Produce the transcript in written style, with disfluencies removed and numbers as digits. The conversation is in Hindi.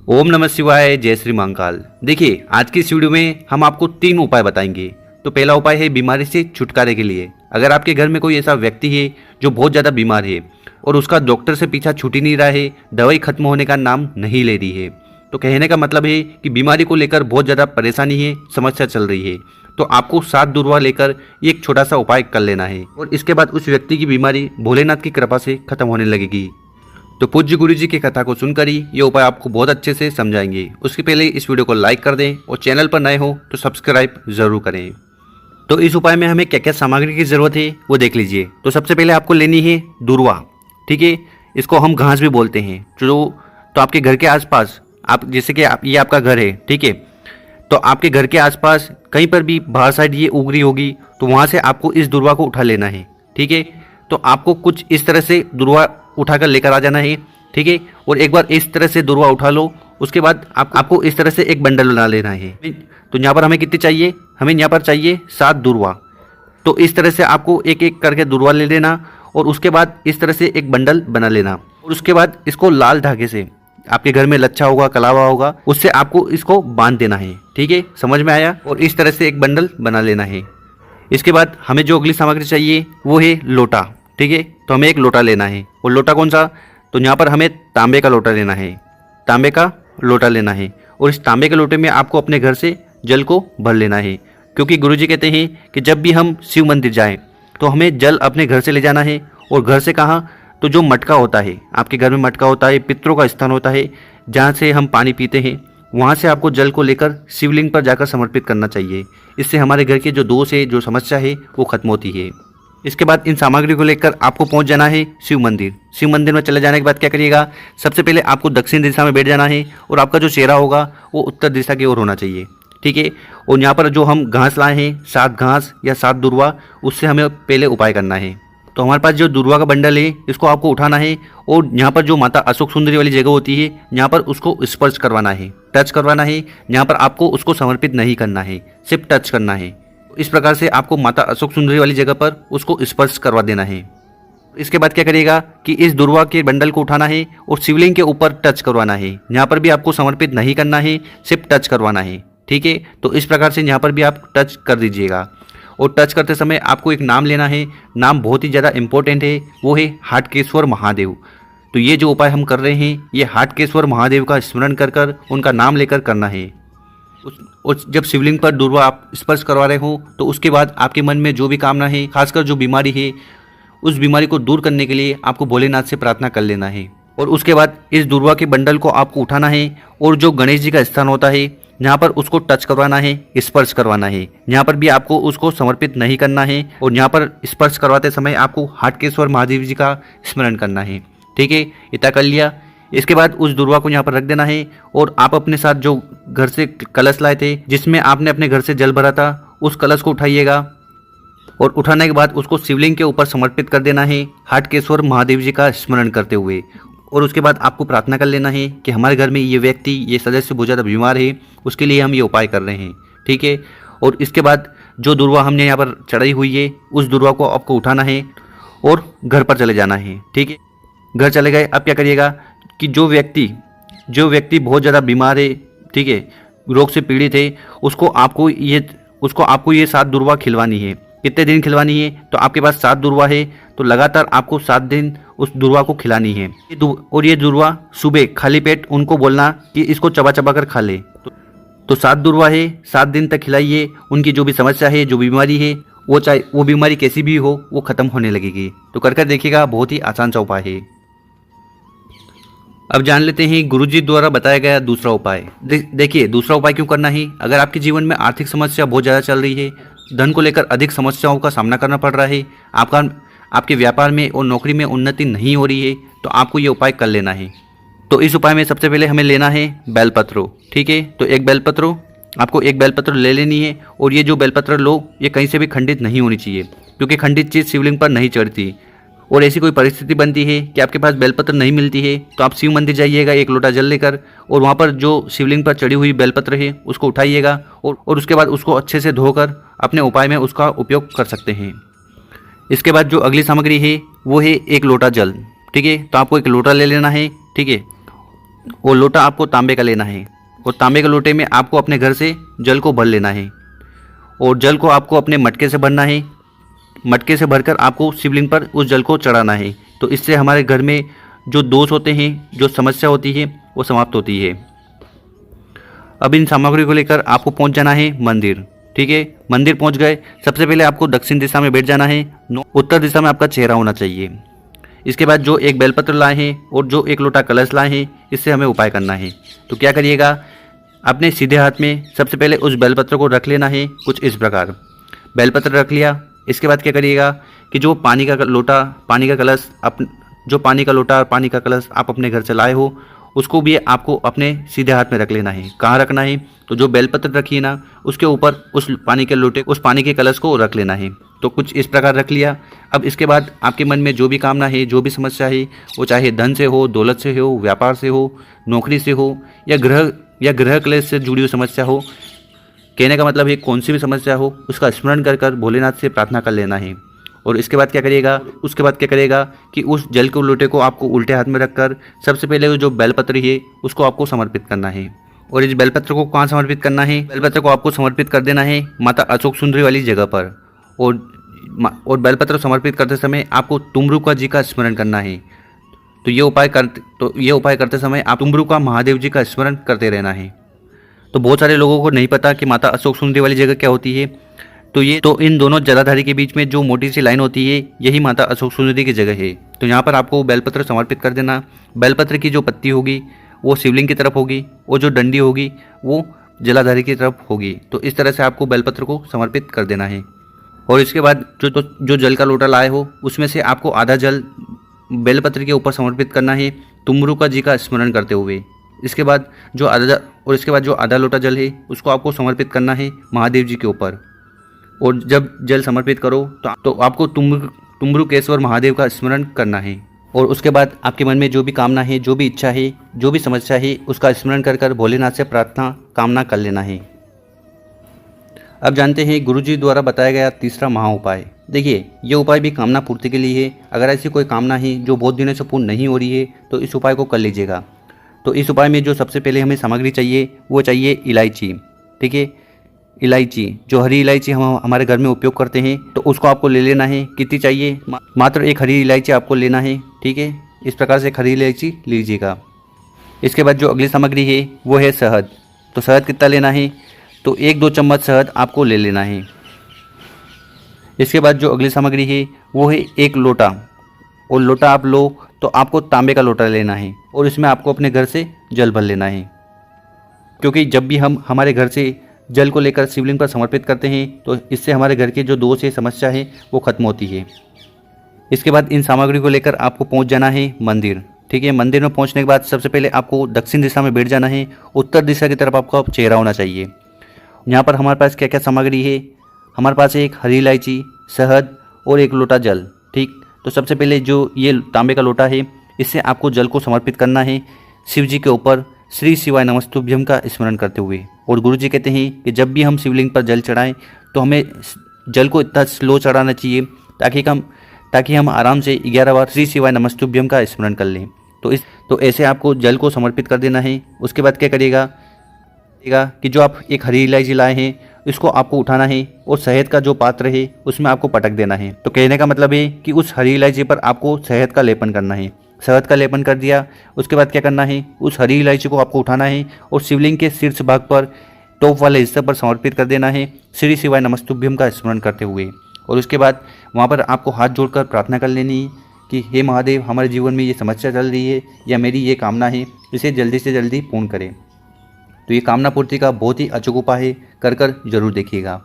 ओम नमः शिवाय, जय श्री महाकाल। देखिए, आज की इस वीडियो में हम आपको 3 उपाय बताएंगे। तो पहला उपाय है बीमारी से छुटकारे के लिए। अगर आपके घर में कोई ऐसा व्यक्ति है जो बहुत ज़्यादा बीमार है और उसका डॉक्टर से पीछा छूट ही नहीं रहा है, दवाई खत्म होने का नाम नहीं ले रही है, तो कहने का मतलब है कि बीमारी को लेकर बहुत ज़्यादा परेशानी है, समस्या चल रही है, तो आपको 7 दूरवा लेकर एक छोटा सा उपाय कर लेना है और इसके बाद उस व्यक्ति की बीमारी भोलेनाथ की कृपा से खत्म होने लगेगी। तो पूज्य गुरु जी की कथा को सुनकर ही ये उपाय आपको बहुत अच्छे से समझाएंगे। उसके पहले इस वीडियो को लाइक कर दें और चैनल पर नए हो तो सब्सक्राइब जरूर करें। तो इस उपाय में हमें क्या क्या सामग्री की जरूरत है वो देख लीजिए। तो सबसे पहले आपको लेनी है दूरवा, ठीक है। इसको हम घास भी बोलते हैं। तो आपके घर के आसपास, आप जैसे कि ये आपका घर है, ठीक है, तो आपके घर के आसपास कहीं पर भी बाहर साइड ये उगरी होगी तो वहाँ से आपको इस दूरवा को उठा लेना है, ठीक है। तो आपको कुछ इस तरह से दूरवा उठाकर लेकर आ जाना है, ठीक है। और एक बार इस तरह से दूरवा उठा लो, उसके बाद आपको इस तरह से एक बंडल बना लेना है। तो यहाँ पर हमें कितनी चाहिए? हमें यहाँ पर चाहिए 7 दूरवा। तो इस तरह से आपको एक एक करके दूरवा ले लेना और उसके बाद इस तरह से एक बंडल बना लेना और उसके बाद इसको लाल धागे से, आपके घर में लच्छा होगा, कलावा होगा, उससे आपको इसको बांध देना है, ठीक है। समझ में आया? और इस तरह से एक बंडल बना लेना है। इसके बाद हमें जो अगली सामग्री चाहिए वो है लोटा, ठीक है। तो हमें एक लोटा लेना है। और लोटा कौन सा? तो यहाँ पर हमें तांबे का लोटा लेना है, तांबे का लोटा लेना है। और इस तांबे के लोटे में आपको अपने घर से जल को भर लेना है, क्योंकि गुरुजी कहते हैं कि जब भी हम शिव मंदिर जाएं तो हमें जल अपने घर से ले जाना है। और घर से कहाँ? तो जो मटका होता है, आपके घर में मटका होता है, पितरों का स्थान होता है जहाँ से हम पानी पीते हैं, वहाँ से आपको जल को लेकर शिवलिंग पर जाकर समर्पित करना चाहिए। इससे हमारे घर के जो दोष है, जो समस्या है, वो खत्म होती है। इसके बाद इन सामग्री को लेकर आपको पहुंच जाना है शिव मंदिर। शिव मंदिर में चले जाने के बाद क्या करिएगा? सबसे पहले आपको दक्षिण दिशा में बैठ जाना है और आपका जो चेहरा होगा वो उत्तर दिशा की ओर होना चाहिए, ठीक है। और यहाँ पर जो हम घास लाए हैं, 7 घास या 7 दूरवा, उससे हमें पहले उपाय करना है। तो हमारे पास जो दूरवा का बंडल है, इसको आपको उठाना है और यहाँ पर जो माता अशोक सुंदरी वाली जगह होती है, यहाँ पर उसको स्पर्श करवाना है, टच करवाना है। यहाँ पर आपको उसको समर्पित नहीं करना है, सिर्फ टच करना है। इस प्रकार से आपको माता अशोक सुंदरी वाली जगह पर उसको स्पर्श करवा देना है। इसके बाद क्या करिएगा कि इस दूरवा के बंडल को उठाना है और शिवलिंग के ऊपर टच करवाना है। यहाँ पर भी आपको समर्पित नहीं करना है, सिर्फ टच करवाना है, ठीक है। तो इस प्रकार से यहाँ पर भी आप टच कर दीजिएगा। और टच करते समय आपको एक नाम लेना है। नाम बहुत ही ज़्यादा इंपॉर्टेंट है, वो है हाटकेश्वर महादेव। तो ये जो उपाय हम कर रहे हैं, ये हाटकेश्वर महादेव का स्मरण कर कर उनका नाम लेकर करना है। और जब शिवलिंग पर दूरवा आप स्पर्श करवा रहे हो तो उसके बाद आपके मन में जो भी कामना है, खासकर जो बीमारी है, उस बीमारी को दूर करने के लिए आपको भोलेनाथ से प्रार्थना कर लेना है। और उसके बाद इस दूरवा के बंडल को आपको उठाना है और जो गणेश जी का स्थान होता है यहाँ पर उसको टच करवाना है, स्पर्श करवाना है। यहाँ पर भी आपको उसको समर्पित नहीं करना है और यहाँ पर स्पर्श करवाते समय आपको हाटकेश्वर महादेव जी का स्मरण करना है, ठीक है। इतना कर लिया। इसके बाद उस दूरवा को यहाँ पर रख देना है और आप अपने साथ जो घर से कलश लाए थे, जिसमें आपने अपने घर से जल भरा था, उस कलश को उठाइएगा और उठाने के बाद उसको शिवलिंग के ऊपर समर्पित कर देना है, हाटकेश्वर महादेव जी का स्मरण करते हुए। और उसके बाद आपको प्रार्थना कर लेना है कि हमारे घर में ये व्यक्ति, ये सदस्य बहुत ज़्यादा बीमार है, उसके लिए हम ये उपाय कर रहे हैं, ठीक है। और इसके बाद जो दूरवा हमने यहाँ पर चढ़ाई हुई है, उस दूरवा को आपको उठाना है और घर पर चले जाना है, ठीक है। घर चले गए। अब क्या करिएगा कि जो व्यक्ति बहुत ज़्यादा बीमार है, ठीक है, रोग से पीड़ित है, उसको आपको ये 7 दूरवा खिलवानी है। कितने दिन खिलवानी है? तो आपके पास 7 दूरवा है तो लगातार आपको 7 दिन उस दूरवा को खिलानी है। और ये दूरवा सुबह खाली पेट उनको बोलना कि इसको चबा चबा कर खा ले। तो 7 दूरवा है, 7 दिन तक खिलाइए। उनकी जो भी समस्या है, जो बीमारी है, वो चाहे वो बीमारी कैसी भी हो, वो खत्म होने लगेगी। तो कर देखिएगा, बहुत ही आसान सा उपाय है। अब जान लेते हैं गुरुजी द्वारा बताया गया दूसरा उपाय। देखिए, दूसरा उपाय क्यों करना है? अगर आपके जीवन में आर्थिक समस्या बहुत ज़्यादा चल रही है, धन को लेकर अधिक समस्याओं का सामना करना पड़ रहा है, आपके व्यापार में और नौकरी में उन्नति नहीं हो रही है, तो आपको ये उपाय कर लेना है। तो इस उपाय में सबसे पहले हमें लेना है बेलपत्रो, ठीक है। तो आपको एक बेलपत्र ले लेनी है। और ये जो बेलपत्र लो, ये कहीं से भी खंडित नहीं होनी चाहिए, क्योंकि खंडित चीज़ शिवलिंग पर नहीं चढ़ती। और ऐसी कोई परिस्थिति बनती है कि आपके पास बेलपत्र नहीं मिलती है, तो आप शिव मंदिर जाइएगा एक लोटा जल लेकर और वहाँ पर जो शिवलिंग पर चढ़ी हुई बेलपत्र है उसको उठाइएगा और उसके बाद उसको अच्छे से धोकर अपने उपाय में उसका उपयोग कर सकते हैं। इसके बाद जो अगली सामग्री है वो है 1 लोटा जल, ठीक है। तो आपको 1 लोटा ले लेना है, ठीक है। और लोटा आपको तांबे का लेना है और तांबे के लोटे में आपको अपने घर से जल को भर लेना है और जल को आपको अपने मटके से भरना है। मटके से भरकर आपको शिवलिंग पर उस जल को चढ़ाना है। तो इससे हमारे घर में जो दोष होते हैं, जो समस्या होती है, वो समाप्त होती है। अब इन सामग्री को लेकर आपको पहुंच जाना है मंदिर। ठीक है, मंदिर पहुंच गए, सबसे पहले आपको दक्षिण दिशा में बैठ जाना है। उत्तर दिशा में आपका चेहरा होना चाहिए। इसके बाद जो एक बेलपत्र लाए हैं और जो एक लोटा कलश लाए हैं, इससे हमें उपाय करना है। तो क्या करिएगा, अपने सीधे हाथ में सबसे पहले उस बेलपत्र को रख लेना है कुछ इस प्रकार। बेलपत्र रख लिया, इसके बाद क्या करिएगा कि जो पानी का लोटा, पानी का कलश, जो पानी का लोटा और पानी का कलश आप अपने घर से लाए हो, उसको भी आपको अपने सीधे हाथ में रख लेना है। कहाँ रखना है, तो जो बेलपत्र रखी है ना, उसके ऊपर उस पानी के लोटे, उस पानी के कलश को रख लेना है। तो कुछ इस प्रकार रख लिया। अब इसके बाद आपके मन में जो भी कामना है, जो भी समस्या है, वो चाहे धन से हो, दौलत से हो, व्यापार से हो, नौकरी से हो, या ग्रह क्लेश से जुड़ी हुई समस्या हो, कहने का मतलब है कौन सी भी समस्या हो, उसका स्मरण कर कर भोलेनाथ से प्रार्थना कर लेना है। और इसके बाद क्या करिएगा, उसके बाद क्या करेगा कि उस जल के लोटे को आपको उल्टे हाथ में रखकर सबसे पहले जो बेलपत्र है उसको आपको समर्पित करना है। और इस बेलपत्र को कहाँ समर्पित करना है, बेलपत्र को आपको समर्पित कर देना है माता अशोक सुंदरी वाली जगह पर। और बेलपत्र समर्पित करते समय आपको तुमरुका जी का स्मरण करना है। तो ये उपाय करते समय आप तुमरुका महादेव जी का स्मरण करते रहना है। तो बहुत सारे लोगों को नहीं पता कि माता अशोक सुंदरी वाली जगह क्या होती है। तो इन दोनों जलाधारी के बीच में जो मोटी सी लाइन होती है, यही माता अशोक सुंदरी की जगह है। तो यहाँ पर आपको बेलपत्र समर्पित कर देना। बेलपत्र की जो पत्ती होगी वो शिवलिंग की तरफ होगी और जो डंडी होगी वो जलाधारी की तरफ होगी। तो इस तरह से आपको बेलपत्र को समर्पित कर देना है। और इसके बाद जो जल का लोटा लाए हो, उसमें से आपको आधा जल बेलपत्र के ऊपर समर्पित करना है तुमरुका जी का स्मरण करते हुए। इसके बाद जो आधा लोटा जल है उसको आपको समर्पित करना है महादेव जी के ऊपर। और जब जल समर्पित करो तो आपको तुमरुकेश्वर महादेव का स्मरण करना है। और उसके बाद आपके मन में जो भी कामना है, जो भी इच्छा है, जो भी समस्या है, उसका स्मरण कर कर भोलेनाथ से प्रार्थना कामना कर लेना है। अब जानते हैं गुरुजी द्वारा बताया गया तीसरा महा उपाय। देखिए, ये उपाय भी कामना पूर्ति के लिए है। अगर ऐसी कोई कामना है जो बहुत दिनों से पूर्ण नहीं हो रही है तो इस उपाय को कर लीजिएगा। तो इस उपाय में जो सबसे पहले हमें सामग्री चाहिए वो चाहिए इलायची। ठीक है, इलायची, जो हरी इलायची हम हमारे घर में उपयोग करते हैं, तो उसको आपको ले लेना है। कितनी चाहिए, मात्र एक हरी इलायची आपको लेना है। ठीक है, इस प्रकार से हरी इलायची लीजिएगा। इसके बाद जो अगली सामग्री है वो है शहद। तो शहद कितना लेना है, तो 1-2 चम्मच शहद आपको ले लेना है। इसके बाद जो अगली सामग्री है वो है एक लोटा। और लोटा आप लो तो आपको तांबे का लोटा लेना है और इसमें आपको अपने घर से जल भर लेना है। क्योंकि जब भी हम हमारे घर से जल को लेकर शिवलिंग पर समर्पित करते हैं तो इससे हमारे घर के जो दोष है, समस्या है, वो खत्म होती है। इसके बाद इन सामग्री को लेकर आपको पहुंच जाना है मंदिर। ठीक है, मंदिर में पहुंचने के बाद सबसे पहले आपको दक्षिण दिशा में बैठ जाना है। उत्तर दिशा की तरफ आपका चेहरा होना चाहिए। यहाँ पर हमारे पास क्या क्या सामग्री है, हमारे पास एक हरी इलायची, शहद और एक लोटा जल। ठीक, तो सबसे पहले जो ये तांबे का लोटा है, इससे आपको जल को समर्पित करना है शिव जी के ऊपर श्री शिवाय नमस्तुभ्यम का स्मरण करते हुए। और गुरु जी कहते हैं कि जब भी हम शिवलिंग पर जल चढ़ाएं तो हमें जल को इतना स्लो चढ़ाना चाहिए ताकि हम आराम से 11 बार श्री शिवाय नमस्तुभ्यम का स्मरण कर लें। तो ऐसे आपको जल को समर्पित कर देना है। उसके बाद क्या करिएगा कि जो आप एक हरी इलायची लाए हैं इसको आपको उठाना है और शहद का जो पात्र है उसमें आपको पटक देना है। तो कहने का मतलब है कि उस हरी इलायची पर आपको शहद का लेपन करना है। शहद का लेपन कर दिया, उसके बाद क्या करना है, उस हरी इलायची को आपको उठाना है और शिवलिंग के शीर्ष भाग पर टॉप वाले हिस्से पर समर्पित कर देना है श्री शिवाय नमस्तुभ्यम का स्मरण करते हुए। और उसके बाद वहाँ पर आपको हाथ जोड़कर प्रार्थना कर लेनी है कि हे महादेव, हमारे जीवन में ये समस्या चल रही है या मेरी ये कामना है, इसे जल्दी से जल्दी पूर्ण करें। तो ये कामना पूर्ति का बहुत ही अचूक उपाय है, कर जरूर देखिएगा।